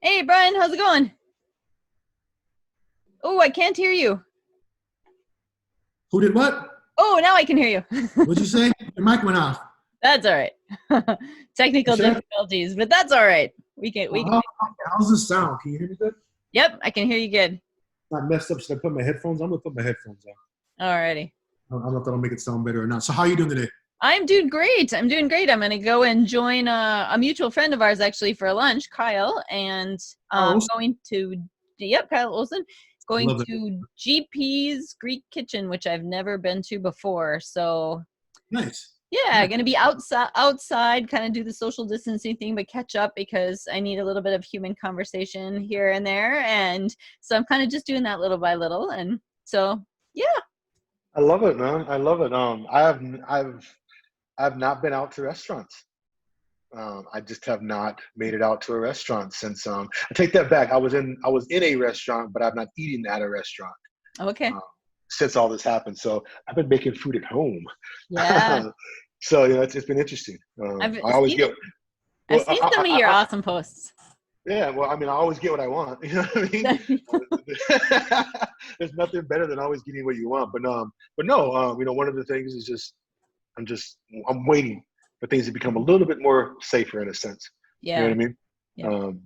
Hey, Brian, how's it going? Oh, I can't hear you. Who did what? Oh, now I can hear you. What'd you say? Your mic went off. That's all right. You Technical said? difficulties, but that's all right. We can. How's this sound? Can you hear me good? Yep, I can hear you good. Not messed up. Should I put my headphones on? I'm gonna put my headphones on. Alrighty. I don't know if that'll make it sound better or not. So how are you doing today? I'm doing great. I'm doing great. I'm going to go and join a mutual friend of ours actually for lunch, Kyle, and Carlos. going to, yep, Kyle Olson, I going love it. to GP's Greek Kitchen, which I've never been to before. So Nice. yeah, Nice. gonna be outside, kind of do the social distancing thing, but catch up because I need a little bit of human conversation here and there. And so I'm kind of just doing that little by little. And so, yeah. I love it, man. I love it. I've not been out to restaurants. I just have not made it out to a restaurant since. I take that back. I was in a restaurant, but I'm not eating at a restaurant Okay. um, since all this happened. So I've been making food at home. Yeah. So it's been interesting. I've I always seen get I've well. seen some of your awesome posts. Yeah, well, I mean, I always get what I want. You know what I mean? There's nothing better than always getting what you want. But no, one of the things is just I'm waiting for things to become a little bit more safer in a sense. You know what Yeah. I mean? Yeah. Um,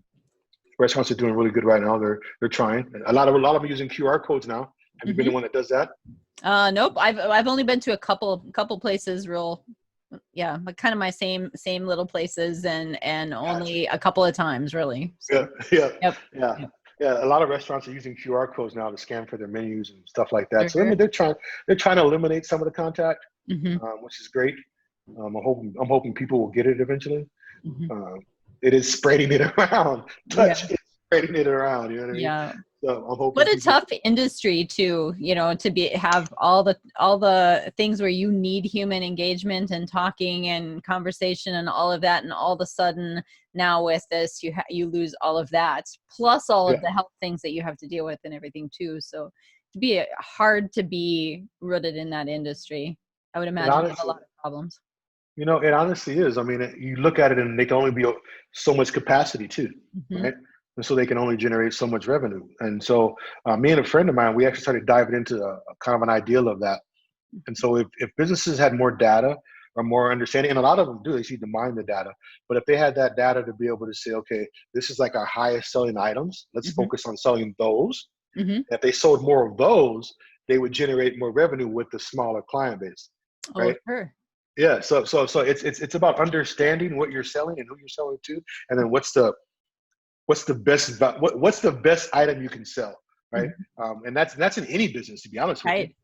Restaurants are doing really good right now. They're trying. A lot of them are using QR codes now. Have you been the one that does that? Nope. I've only been to a couple places real, yeah, but kind of my same little places and Gotcha. only a couple of times really. Yeah, So, yeah, yep. yeah, Yep. yeah. A lot of restaurants are using QR codes now to scan for their menus and stuff like that. So I Sure. mean, they're trying to eliminate some of the contact, Mm-hmm. which is great. I'm hoping people will get it eventually. Mm-hmm. Um, it is spreading it around. Yeah. Touch is spreading it around. You know what I mean? Yeah. So I'm hoping What a people. tough industry too, to have all the things where you need human engagement and talking and conversation and all of that, and all of a sudden now with this you lose all of that, plus all Yeah, of the health things that you have to deal with and everything too. So to be hard to be rooted in that industry. I would it imagine you have a honestly, lot of problems. it honestly is. I mean, you look at it and they can only be so much capacity too, Hmm. right? And so they can only generate so much revenue. And so me and a friend of mine, we actually started diving into a kind of an ideal of that. And so if businesses had more data or more understanding, and a lot of them do, they need to mine the data. But if they had that data to be able to say, okay, this is like our highest selling items, let's Hmm. focus on selling those. Hmm. If they sold more of those, they would generate more revenue with the smaller client base, Oh, right? sure. Yeah. So it's about understanding what you're selling and who you're selling to, and then what's the best item you can sell, right? Hmm. And that's in any business, to be honest with you, Right.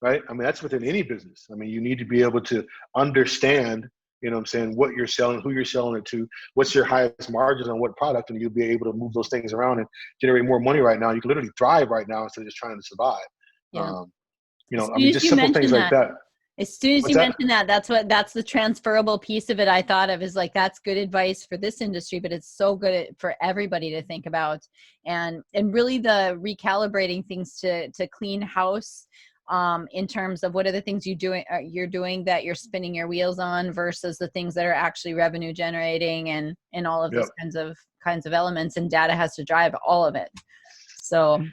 right? I mean, that's within any business. I mean, you need to be able to understand, what I'm saying, what you're selling, who you're selling it to, what's your highest margins on what product, and you'll be able to move those things around and generate more money right now. You can literally thrive right now instead of just trying to survive. Yeah. As I soon mean, as just you simple things mention like that, that. As soon as What's you that? mentioned that, that's the transferable piece of it. I thought of is like, that's good advice for this industry, but it's so good for everybody to think about, and really the recalibrating things to clean house, in terms of what are the things you're doing that you're spinning your wheels on versus the things that are actually revenue generating and all of Yep. those kinds of elements, and data has to drive all of it. So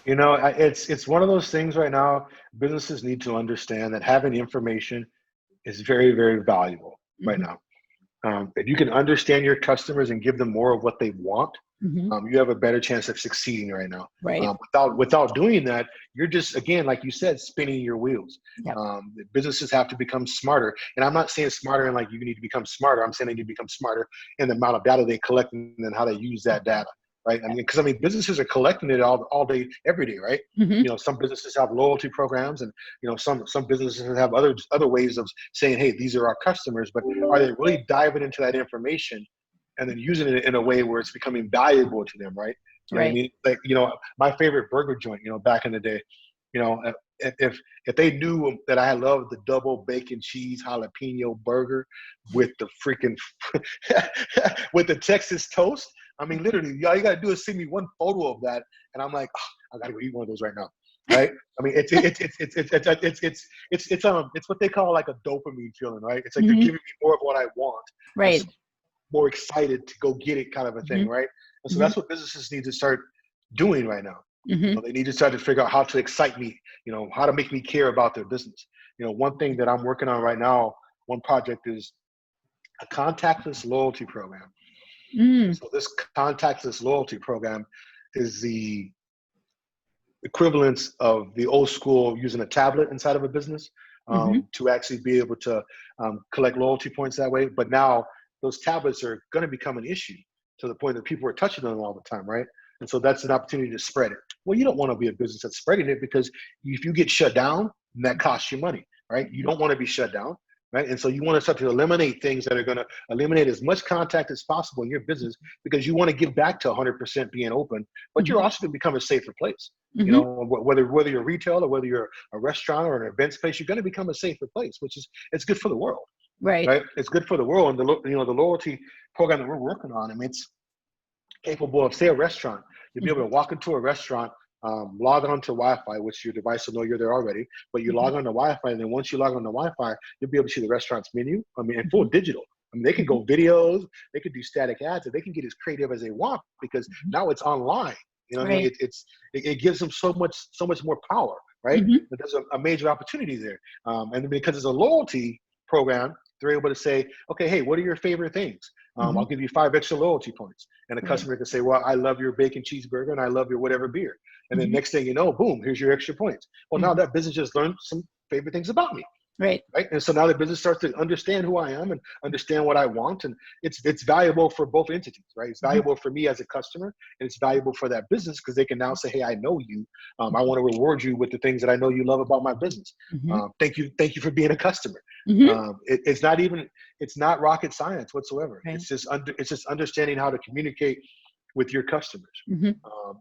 It's one of those things right now. Businesses need to understand that having information is very, very valuable right mhm, now. If you can understand your customers and give them more of what they want, mhm, you have a better chance of succeeding right now. right. Without doing that, you're just, again, like you said, spinning your wheels. Yep. Businesses have to become smarter, and I'm not saying smarter and like you need to become smarter. I'm saying they need to become smarter in the amount of data they collect and then how they use that data. Right? I mean, because businesses are collecting it all day, every day, right? Mhm. Some businesses have loyalty programs, and some businesses have other ways of saying, hey, these are our customers. But are they really diving into that information and then using it in a way where it's becoming valuable to them, right? You know what I Right. mean? Like, my favorite burger joint, back in the day, you know, if they knew that I loved the double bacon cheese jalapeno burger with the freaking with the Texas toast, I mean, literally, all you gotta do is send me one photo of that, and I'm like, oh, I gotta go eat one of those right now, right? I mean, it's what they call like a dopamine feeling, right? It's like they're Mhm. giving me more of what I want. I'm Right. more excited to go get it, kind of a thing, Mhm. right? And so that's what businesses need to start doing right now. You know, they need to start to figure out how to excite me, you know, how to make me care about their business. You know, one thing that I'm working on right now, one project is a contactless loyalty program. So this contactless loyalty program is the equivalence of the old school using a tablet inside of a business to actually be able to collect loyalty points that way. But now those tablets are going to become an issue to the point that people are touching them all the time, right? And so that's an opportunity to spread it. Well, you don't want to be a business that's spreading it, because if you get shut down, that costs you money, right? You don't want to be shut down, right? And so you want to start to eliminate things that are going to eliminate as much contact as possible in your business, because you want to get back to 100% being open, but you're also going to become a safer place. You know, whether you're retail or whether you're a restaurant or an event space, you're going to become a safer place, which is, it's good for the world. Right? It's good for the world. And the loyalty program that we're working on, I mean, it's capable of, say, a restaurant. You'll be able to walk into a restaurant, log on to Wi-Fi, which your device will know you're there already, but you log on to Wi-Fi, and then once you log on to Wi-Fi, you'll be able to see the restaurant's menu. I mean, in full digital. I mean, they can go videos, they could do static ads, and they can get as creative as they want, because now it's online. You know what I mean? It gives them so much more power, right? But there's a major opportunity there. And because it's a loyalty program, they're able to say, okay, hey, what are your favorite things? I'll give you 5 extra loyalty points. And the customer can say, well, I love your bacon cheeseburger and I love your whatever beer. And then next thing you know, boom, here's your extra points. Well, now that business just learned some favorite things about me. Right. And so now the business starts to understand who I am and understand what I want. And it's valuable for both entities, right? It's valuable for me as a customer, and it's valuable for that business, because they can now say, hey, I know you. I want to reward you with the things that I know you love about my business. Thank you for being a customer. It's not rocket science whatsoever. Right. It's just understanding how to communicate with your customers.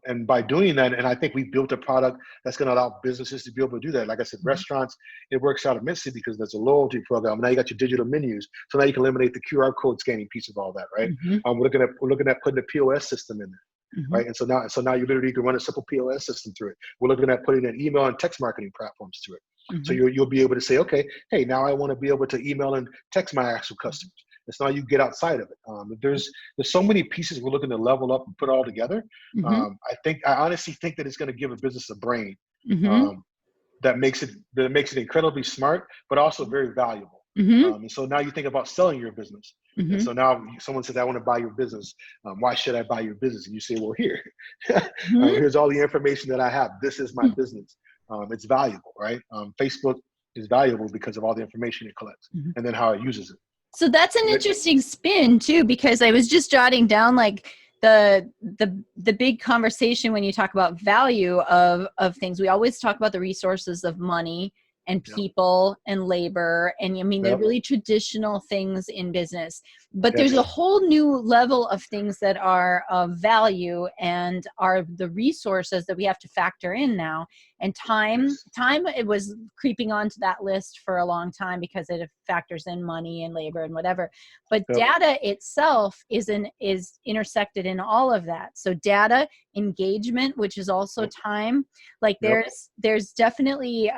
And by doing that, and I think we built a product that's going to allow businesses to be able to do that. Like I said, restaurants, it works out immensely because there's a loyalty program. Now you got your digital menus, so now you can eliminate the QR code scanning piece of all that, right? We're looking at putting a POS system in there, right? And so now you literally can run a simple POS system through it. We're looking at putting an email and text marketing platforms to it. So you'll be able to say, okay, hey, now I want to be able to email and text my actual customers. It's now you get outside of it. There's so many pieces we're looking to level up and put all together. I honestly think that it's going to give a business a brain that makes it incredibly smart, but also very valuable. And so now you think about selling your business. And so now someone says, I want to buy your business. Why should I buy your business? And you say, well, here's all the information that I have. This is my business. It's valuable, right? Facebook is valuable because of all the information it collects and then how it uses it. So that's an interesting spin too, because I was just jotting down like the big conversation when you talk about value of things. We always talk about the resources of money and people and labor. And I mean, they're really traditional things in business, but there's a whole new level of things that are of value and are the resources that we have to factor in now. And time, it was creeping onto that list for a long time because it factors in money and labor and whatever. But data itself is intersected in all of that. So data, engagement, which is also time. Like there's definitely,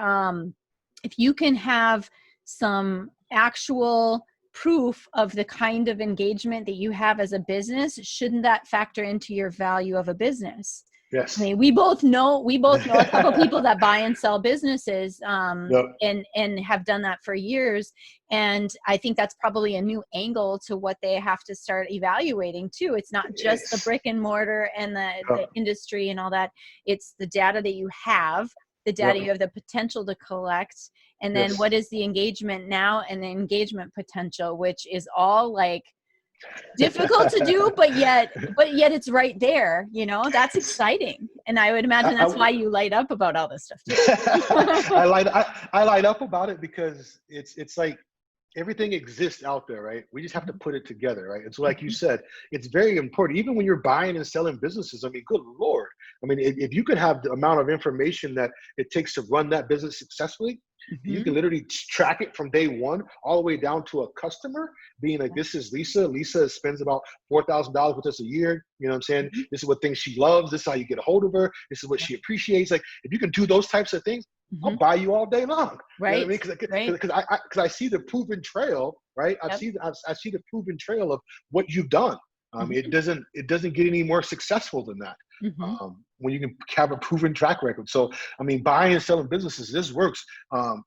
if you can have some actual proof of the kind of engagement that you have as a business, shouldn't that factor into your value of a business? Yes. I mean, we both know a couple people that buy and sell businesses, and have done that for years. And I think that's probably a new angle to what they have to start evaluating too. It's not just the brick and mortar and the industry and all that. It's the data that you have, the data you have the potential to collect, and then what is the engagement now and the engagement potential, which is all like difficult to do, but yet it's right there, you know. That's exciting. And I would imagine that's why you light up about all this stuff too. I light up about it because it's like everything exists out there, right? We just have to put it together, right? And so like you said, it's very important. Even when you're buying and selling businesses, I mean, good Lord. I mean, if you could have the amount of information that it takes to run that business successfully, you can literally track it from day one all the way down to a customer being like, this is Lisa. Lisa spends about $4,000 with us a year. You know what I'm saying? This is what things she loves. This is how you get a hold of her. This is what she appreciates. Like, if you can do those types of things, I'll buy you all day long. Right. You know what I mean? Because I see the proven trail, right? I see the proven trail of what you've done. It doesn't get any more successful than that. Mm-hmm. When you can have a proven track record. So, I mean, buying and selling businesses, this works.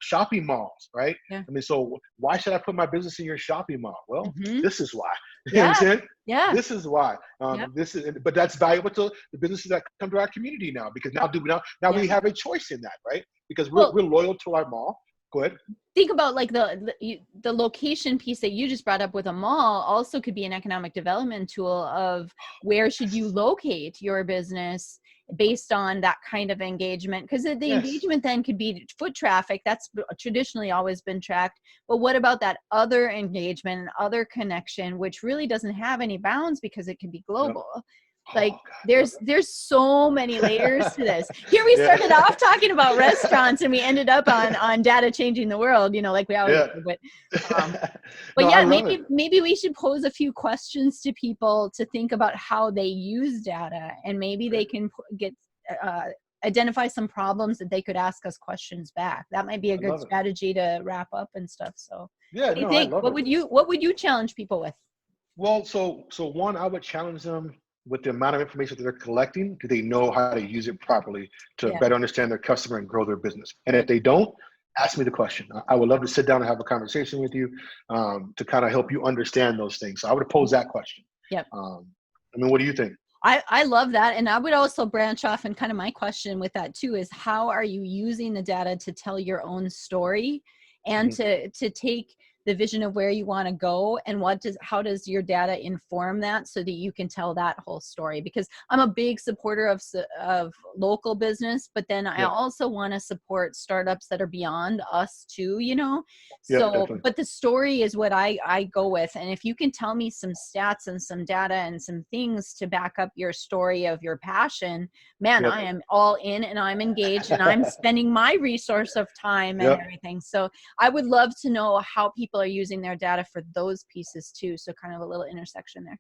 Shopping malls, right? Yeah. I mean, so why should I put my business in your shopping mall? Well, Mm-hmm. this is why. You Yeah. know what I'm saying? Yeah. This is why. Yep. But that's valuable to the businesses that come to our community now, because now we have a choice in that, right? Because we're loyal to our mall. Go ahead. Think about like the location piece that you just brought up with a mall also could be an economic development tool of where should you locate your business based on that kind of engagement, because the engagement then could be foot traffic. That's traditionally always been tracked, but what about that other engagement and other connection, which really doesn't have any bounds because it can be global. Like there's so many layers to this. Here we started off talking about restaurants and we ended up on data changing the world, you know, like we always do. But maybe we should pose a few questions to people to think about how they use data, and maybe they can identify some problems that they could ask us questions back. That might be a good strategy to wrap up and stuff. So what do you think? What would you challenge people with? Well, so one, I would challenge them with the amount of information that they're collecting. Do they know how to use it properly to better understand their customer and grow their business? And if they don't, ask me the question. I would love to sit down and have a conversation with you to kind of help you understand those things. So I would pose that question. Yep. I mean, what do you think? I love that. And I would also branch off, and kind of my question with that too is, how are you using the data to tell your own story and to take the vision of where you want to go, and how does your data inform that so that you can tell that whole story? Because I'm a big supporter of local business, but then I also want to support startups that are beyond us too, you know? So, but the story is what I go with. And if you can tell me some stats and some data and some things to back up your story of your passion, man, I am all in and I'm engaged and I'm spending my resource of time and everything. So I would love to know how people are using their data for those pieces too. So kind of a little intersection there.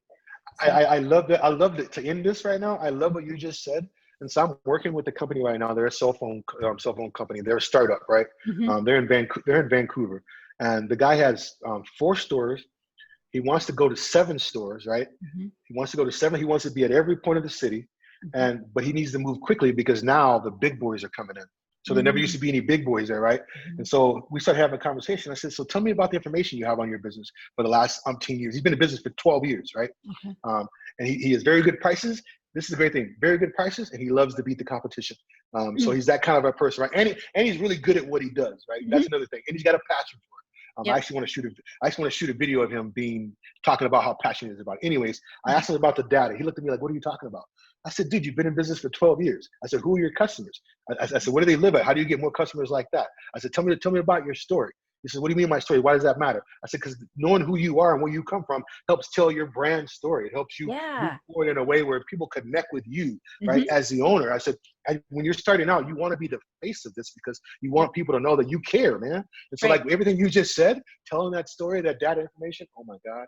So. I love that. I love that. To end this right now, I love what you just said. And so I'm working with the company right now. They're a cell phone company. They're a startup, right? They're in Vancouver, and the guy has 4 stores. He wants to go to 7 stores, right? He wants to go to 7. He wants to be at every point of the city, but he needs to move quickly because now the big boys are coming in. So there never used to be any big boys there, right? And so we started having a conversation. I said, so tell me about the information you have on your business for the last 10 years. He's been in business for 12 years, right? And he has very good prices. This is a great thing, very good prices, and he loves to beat the competition. So he's that kind of a person, right? And he's really good at what he does, right? That's another thing. And he's got a passion for it. I actually want to shoot a video of him talking about how passionate he is about it. Anyways, I asked him about the data. He looked at me like, what are you talking about? I said, dude, you've been in business for 12 years. I said, who are your customers? I said, where do they live at? How do you get more customers like that? I said, tell me about your story. He said, what do you mean my story? Why does that matter? I said, because knowing who you are and where you come from helps tell your brand story. It helps you move forward in a way where people connect with you, right, as the owner. I said, when you're starting out, you want to be the face of this because you want people to know that you care, man. And so like everything you just said, telling that story, that data information, oh my God,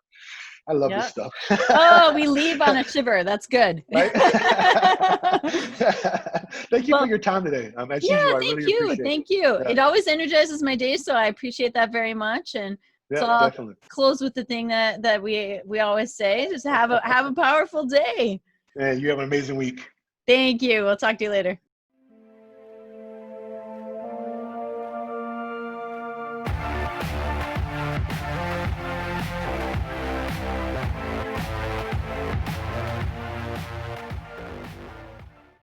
I love this stuff. Oh, we leave on a shiver. That's good. Right? Thank you for your time today. As usual, I really appreciate Thank it. you. Yeah. It always energizes my day, so I appreciate that very much. And so I'll close with the thing that we always say: just have a powerful day. And you have an amazing week. Thank you. We'll talk to you later.